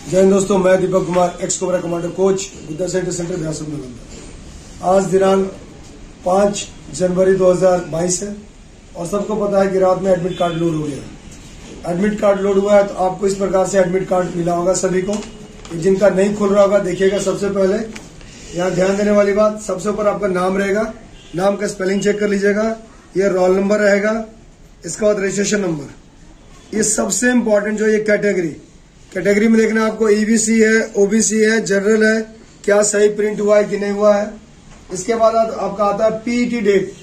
जय हिंद दोस्तों, मैं Deepak Kumar, ex cobra commander coach, Buddha centre ब्यासम नालंदा। आज दिनांक 5 जनवरी 2022 है और सबको पता है कि रात में एडमिट कार्ड लोड हो गया। एडमिट कार्ड लोड हुआ है तो आपको इस प्रकार से एडमिट कार्ड मिला होगा सभी को। जिनका नहीं खुल रहा होगा देखिएगा, सबसे पहले यहाँ ध्यान देने वाली बात, सबसे ऊपर आपका नाम रहेगा, नाम का स्पेलिंग चेक कर लीजिएगा, ये रोल नंबर रहेगा, इसके बाद रजिस्ट्रेशन नंबर। ये सबसे इम्पोर्टेंट जो ये कैटेगरी में देखना आपको ईबीसी है, ओबीसी है, जनरल है, क्या सही प्रिंट हुआ है कि नहीं हुआ है। इसके बाद आपका आता है पीईटी डेट,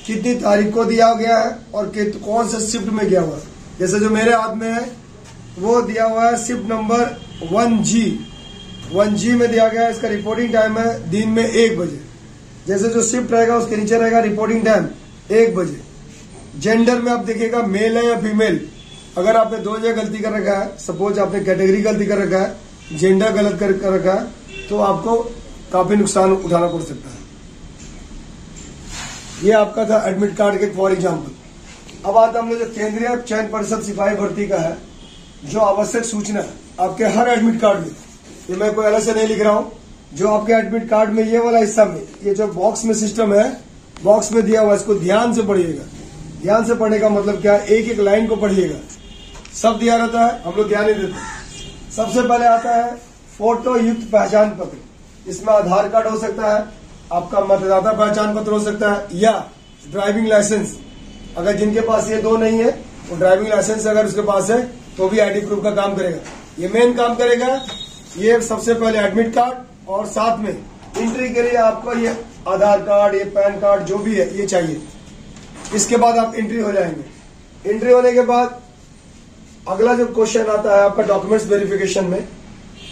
कितनी तारीख को दिया गया है और कौन से शिफ्ट में गया हुआ है। जैसे जो मेरे हाथ में है वो दिया हुआ है शिफ्ट नंबर 1G में दिया गया है। इसका रिपोर्टिंग टाइम है दिन में 1 बजे। जैसे जो शिफ्ट रहेगा उसके नीचे रहेगा रिपोर्टिंग टाइम 1 बजे। जेंडर में आप देखिएगा मेल है या फीमेल। अगर आपने 2 जगह गलती कर रखा है, सपोज आपने कैटेगरी गलती कर रखा है, जेंडर गलत कर रखा है, तो आपको काफी नुकसान उठाना पड़ सकता है। ये आपका था एडमिट कार्ड के फॉर एग्जाम्पल। अब आता हम लोग जो केंद्रीय चयन परिषद सिपाही भर्ती का है, जो आवश्यक सूचना आपके हर एडमिट कार्ड में, ये मैं कोई अलग से नहीं लिख रहा हूं, जो आपके एडमिट कार्ड में ये वाला हिस्सा में, ये जो बॉक्स में सिस्टम है, बॉक्स में दिया हुआ, इसको ध्यान से पढ़िएगा। ध्यान से पढ़ने का मतलब क्या है, एक एक लाइन को पढ़िएगा। सब दिया रहता है, हम लोग ध्यान नहीं देते। सबसे पहले आता है फोटो युक्त पहचान पत्र। इसमें आधार कार्ड हो सकता है, आपका मतदाता पहचान पत्र हो सकता है, या ड्राइविंग लाइसेंस। अगर जिनके पास ये 2 नहीं है, तो ड्राइविंग लाइसेंस अगर उसके पास है तो भी आईडी प्रूफ का काम करेगा। ये मेन काम करेगा। ये सबसे पहले एडमिट कार्ड और साथ में एंट्री के लिए आपको ये आधार कार्ड, ये पैन कार्ड जो भी है ये चाहिए। इसके बाद आप एंट्री हो जाएंगे। एंट्री होने के बाद अगला जो क्वेश्चन आता है आपका डॉक्यूमेंट्स वेरिफिकेशन में,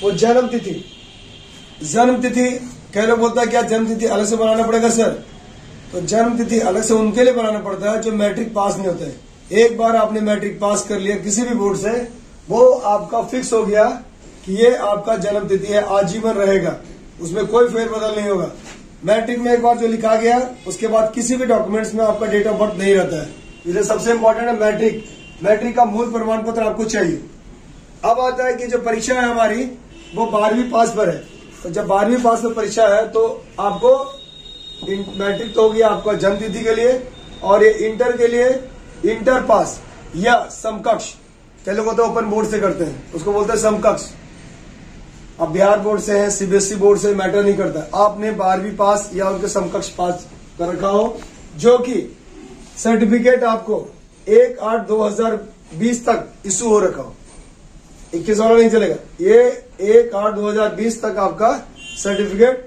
वो जन्म तिथि। जन्म तिथि कई लोग बोलता है क्या जन्म तिथि अलग से बनाना पड़ेगा सर? तो जन्म तिथि अलग से उनके लिए बनाना पड़ता है जो मैट्रिक पास नहीं होते हैं। एक बार आपने मैट्रिक पास कर लिया किसी भी बोर्ड से, वो आपका फिक्स हो गया कि ये आपका जन्म तिथि है, आजीवन रहेगा, उसमें कोई फेरबदल नहीं होगा। मैट्रिक में एक बार जो लिखा गया, उसके बाद किसी भी डॉक्यूमेंट्स में आपका डेट ऑफ बर्थ नहीं रहता है। इसलिए सबसे इंपॉर्टेंट है मैट्रिक का मूल प्रमाण पत्र आपको चाहिए। अब आता है कि जो परीक्षा है हमारी वो 12वीं पास पर है। तो जब 12वीं पास पर परीक्षा है तो आपको मैट्रिक तो होगी आपका जन्म तिथि के लिए, और ये इंटर के लिए इंटर पास या समकक्ष, कई लोग होते हैं ओपन बोर्ड से करते हैं, उसको बोलते हैं समकक्ष। अब बिहार बोर्ड से है, सीबीएसई बोर्ड से, मैटर नहीं करता। आपने 12वीं पास या उनके समकक्ष पास कर रखा हो, जो कि सर्टिफिकेट आपको 1/8/2020 तक इशू हो रखा हो, 21 वाला नहीं चलेगा। ये 1/8/2020 तक आपका सर्टिफिकेट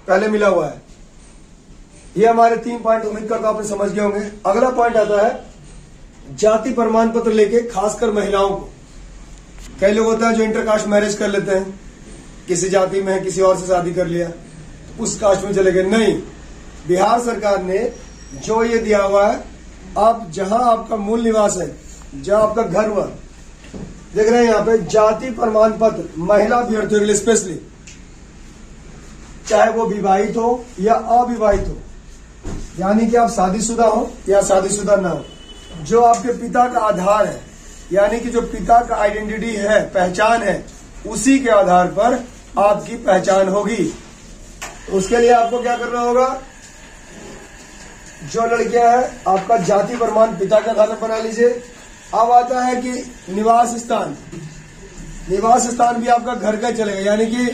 पहले मिला हुआ है। ये हमारे 3 पॉइंट उम्मीद करता हूं आपने समझ गए होंगे। अगला पॉइंट आता है जाति प्रमाण पत्र लेके, खासकर महिलाओं को। कई लोग होता है जो इंटरकास्ट मैरिज कर लेते हैं, किसी जाति में है, किसी और से शादी कर लिया, उस कास्ट में चले गए। नहीं, बिहार सरकार ने जो ये दिया हुआ है, आप जहां आपका मूल निवास है, जहां आपका घर हुआ, देख रहे हैं यहाँ पे जाति प्रमाण पत्र महिला अभ्यर्थियों के लिए स्पेशली, चाहे वो विवाहित हो या अविवाहित हो, यानी कि आप शादीशुदा हो या शादीशुदा ना हो, जो आपके पिता का आधार है, यानी कि जो पिता का आइडेंटिटी है, पहचान है, उसी के आधार पर आपकी पहचान होगी। तो उसके लिए आपको क्या करना होगा, जो लड़कियां हैं आपका जाति प्रमाण पिता के आधार पर बना लीजिए। अब आता है कि निवास स्थान। निवास स्थान भी आपका घर का चलेगा, यानी कि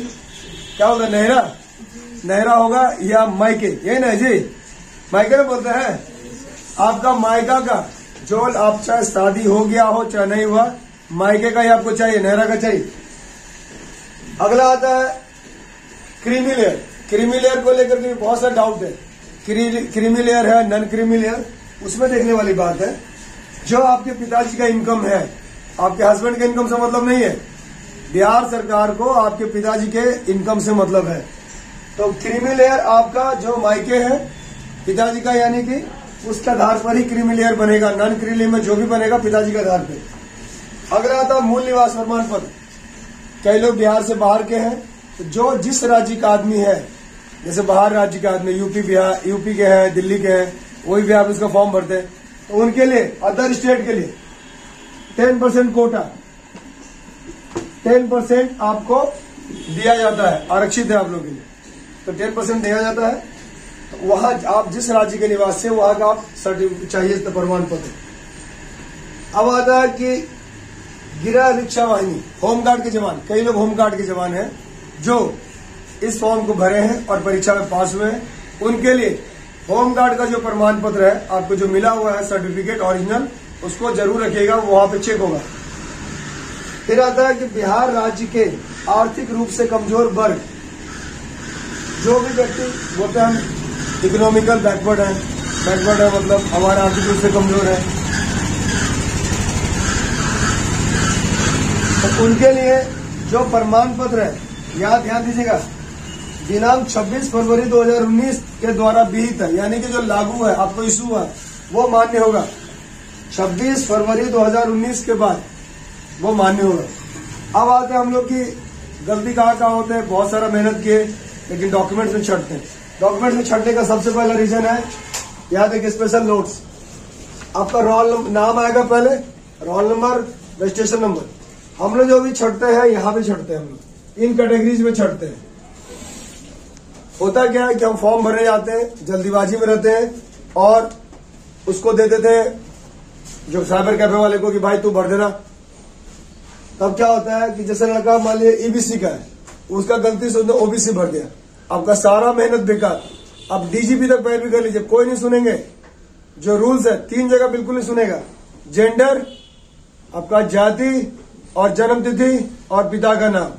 क्या होगा, नहरा होगा या मायके, यही ना जी, मायके में बोलते हैं। आपका मायका का, जो आप चाहे शादी हो गया हो चाहे नहीं हुआ, मायके का ही आपको चाहिए, नहरा का चाहिए। अगला आता है क्रीमी लेयर। क्रीमी लेयर को लेकर के बहुत सारा डाउट है, क्रीमी लेयर है, नॉन क्रीमी लेयर। उसमें देखने वाली बात है, जो आपके पिताजी का इनकम है, आपके हस्बैंड के इनकम से मतलब नहीं है, बिहार सरकार को आपके पिताजी के इनकम से मतलब है। तो क्रीमी लेयर आपका जो मायके है पिताजी का, यानी कि उसके आधार पर ही क्रीमी लेयर बनेगा। नॉन क्रीमी में जो भी बनेगा पिताजी के आधार पर। अगला आता मूल निवास प्रमाण पत्र। कई लोग बिहार से बाहर के हैं, तो जो जिस राज्य का आदमी है, जैसे बाहर राज्य का आदमी यूपी के हैं, दिल्ली के हैं, वही भी आप इसका फॉर्म भरते हैं, तो उनके लिए, अदर स्टेट के लिए 10% कोटा 10% आपको दिया जाता है, आरक्षित है आप लोगों के लिए। तो 10% दिया जाता है। तो वहां आप जिस राज्य के निवासी है वहां का आप सर्टिफिकेट चाहिए, प्रमाण पत्र। अब आता है कि गृह रक्षा वाहिनी, होमगार्ड के जवान, कई लोग होमगार्ड के जवान हैं जो इस फॉर्म को भरे हैं और परीक्षा में पास हुए हैं। उनके लिए होमगार्ड का जो प्रमाण पत्र है आपको जो मिला हुआ है सर्टिफिकेट ओरिजिनल, उसको जरूर रखिएगा, वहां पे चेक होगा। फिर आता है कि बिहार राज्य के आर्थिक रूप से कमजोर वर्ग, जो भी व्यक्ति बोलते हैं हम इकोनॉमिकल बैकवर्ड है मतलब हमारा आर्थिक रूप से कमजोर है, तो उनके लिए जो प्रमाण पत्र है, यहाँ ध्यान दीजिएगा, दिनांक 26 फरवरी 2019 के द्वारा विहित है, यानी कि जो लागू है, आपको इशू हुआ, वो मान्य होगा। 26 फरवरी 2019 के बाद वो मान्य होगा। अब आते हैं हम लोग की गलती कहाँ होते हैं, बहुत सारा मेहनत किए लेकिन डॉक्यूमेंट्स में छटते हैं। डॉक्यूमेंट्स में छटने का सबसे पहला रीजन है, यहाँ देखिए स्पेशल नोट्स, आपका रोल नाम आएगा पहले, रोल नंबर, रजिस्ट्रेशन नंबर। हम लोग जो भी छटते हैं यहाँ पे छटते हैं, हम लोग इन कैटेगरीज में छटते हैं। होता क्या है कि हम फॉर्म भरने जाते हैं, जल्दीबाजी में रहते हैं और उसको दे देते हैं जो साइबर कैफे वाले को कि भाई तू भर देना। तब क्या होता है कि जैसे लड़का मान लिया ईबीसी का है, उसका गलती से उसने ओबीसी भर दिया, आपका सारा मेहनत बेकार। अब डीजीपी तक पैरवी कर लीजिए, कोई नहीं सुनेंगे। जो रूल्स है 3 जगह बिल्कुल नहीं सुनेगा, जेंडर, आपका जाति और जन्म तिथि और पिता का नाम।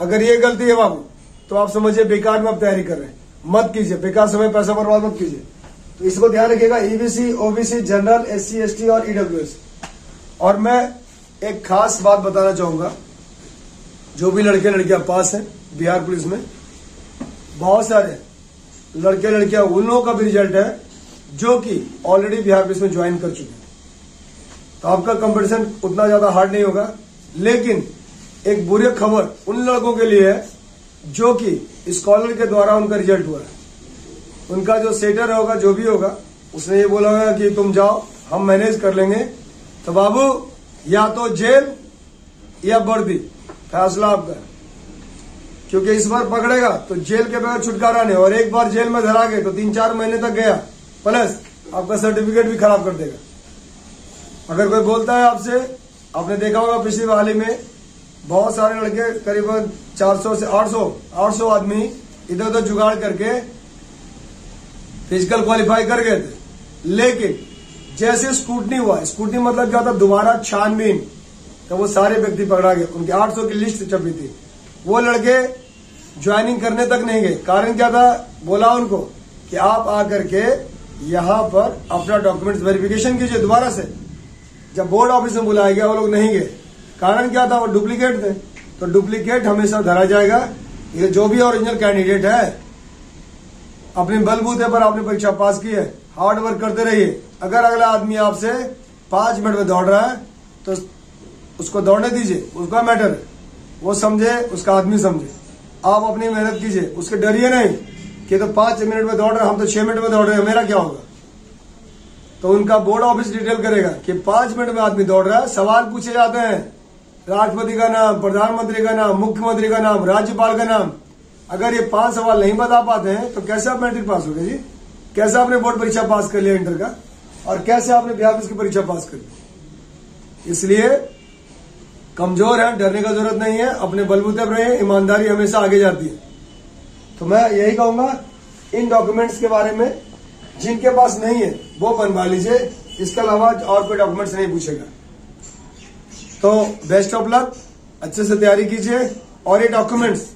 अगर ये गलती है बाबू तो आप समझिए बेकार में आप तैयारी कर रहे हैं, मत कीजिए, बेकार समय पैसा बर्बाद मत कीजिए। तो इसको ध्यान रखिएगा, EBC, OBC, general, SC, ST और ईडब्ल्यूएस। और मैं एक खास बात बताना चाहूंगा, जो भी लड़के लड़कियां पास हैं बिहार पुलिस में, बहुत सारे लड़के लड़कियां उन लोगों का भी रिजल्ट है जो कि ऑलरेडी बिहार पुलिस में ज्वाइन कर चुके हैं। तो आपका कंपटीशन उतना ज्यादा हार्ड नहीं होगा। लेकिन एक बुरी खबर उन लड़कों के लिए है जो कि स्कॉलर के द्वारा उनका रिजल्ट हुआ है। उनका जो सेटर होगा, जो भी होगा, उसने ये बोला होगा कि तुम जाओ, हम मैनेज कर लेंगे। तो बाबू या तो जेल या वर्दी, फैसला आपका। क्योंकि इस बार पकड़ेगा तो जेल के बगैर छुटकारा नहीं, और एक बार जेल में धरा गए तो 3-4 महीने तक गया, प्लस आपका सर्टिफिकेट भी खराब कर देगा। अगर कोई बोलता है आपसे, आपने देखा होगा पिछली हाल ही में बहुत सारे लड़के करीबन 400 से 800 आदमी इधर उधर जुगाड़ करके फिजिकल क्वालिफाई कर गए थे। लेकिन जैसे स्क्रूटनी हुआ, स्क्रूटनी मतलब क्या था, दोबारा छानबीन, तो वो सारे व्यक्ति पकड़ा गए, उनके 800 की लिस्ट छपी थी। वो लड़के ज्वाइनिंग करने तक नहीं गए। कारण क्या था, बोला उनको कि आप आकर के यहाँ पर अपना डॉक्यूमेंट्स वेरिफिकेशन कीजिए दोबारा से। जब बोर्ड ऑफिस में बुलाया गया वो लोग नहीं गए। कारण क्या था, वो डुप्लीकेट थे। तो डुप्लीकेट हमेशा धरा जाएगा। ये जो भी ओरिजिनल कैंडिडेट है, अपने बलबूते पर आपने परीक्षा पास की है, हार्ड वर्क करते रहिए। अगर अगला आदमी आपसे 5 मिनट में दौड़ रहा है तो उसको दौड़ने दीजिए, उसका मैटर है, वो समझे, उसका आदमी समझे। आप अपनी मेहनत कीजिए, उसके डरिए नहीं कि तो 5 मिनट में दौड़ रहे, हम तो 6 मिनट में दौड़ रहे हैं, मेरा क्या होगा। तो उनका बोर्ड ऑफिस डिटेल करेगा कि 5 मिनट में आदमी दौड़ रहा है। सवाल पूछे जाते हैं, राष्ट्रपति का नाम, प्रधानमंत्री का नाम, मुख्यमंत्री का नाम, राज्यपाल का नाम। अगर ये 5 सवाल नहीं बता पाते हैं तो कैसे आप मैट्रिक पास हो गए जी? कैसे आपने बोर्ड परीक्षा पास कर लिया इंटर का, और कैसे आपने बिहार पुलिस की परीक्षा पास कर ली? इसलिए कमजोर है, डरने का जरूरत नहीं है, अपने बलबूते पर रहिए, ईमानदारी हमेशा आगे जाती है। तो मैं यही कहूंगा, इन डॉक्यूमेंट्स के बारे में जिनके पास नहीं है वो बनवा लीजिए, इसके अलावा और कोई डॉक्यूमेंट्स नहीं पूछेगा। तो बेस्ट ऑफ लक, अच्छे से तैयारी कीजिए। और ये डॉक्यूमेंट्स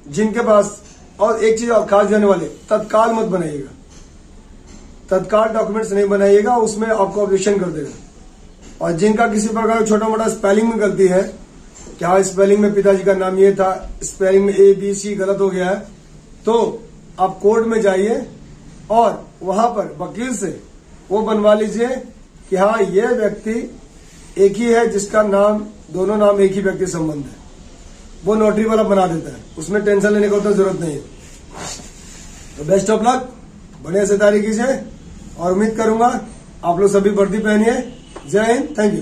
जिनके पास, और एक चीज और खास जाने वाले, तत्काल मत बनाइएगा, तत्काल डॉक्यूमेंट्स नहीं बनाइएगा, उसमें आपको ऑब्जेक्शन कर देगा। और जिनका किसी प्रकार का छोटा मोटा स्पेलिंग में गलती है, क्या स्पेलिंग में पिताजी का नाम ये था, स्पेलिंग में ABC गलत हो गया है, तो आप कोर्ट में जाइए और वहां पर वकील से वो बनवा लीजिए कि हाँ ये व्यक्ति एक ही है, जिसका नाम, दोनों नाम एक ही व्यक्ति संबंध है। वो नोटरी वाला बना देता है, उसमें टेंशन लेने की उतना जरूरत नहीं है। तो बेस्ट ऑफ लक, बढ़िया से तैयारी कीजिए और उम्मीद करूंगा आप लोग सभी वर्दी पहनिए। जय हिंद, थैंक यू।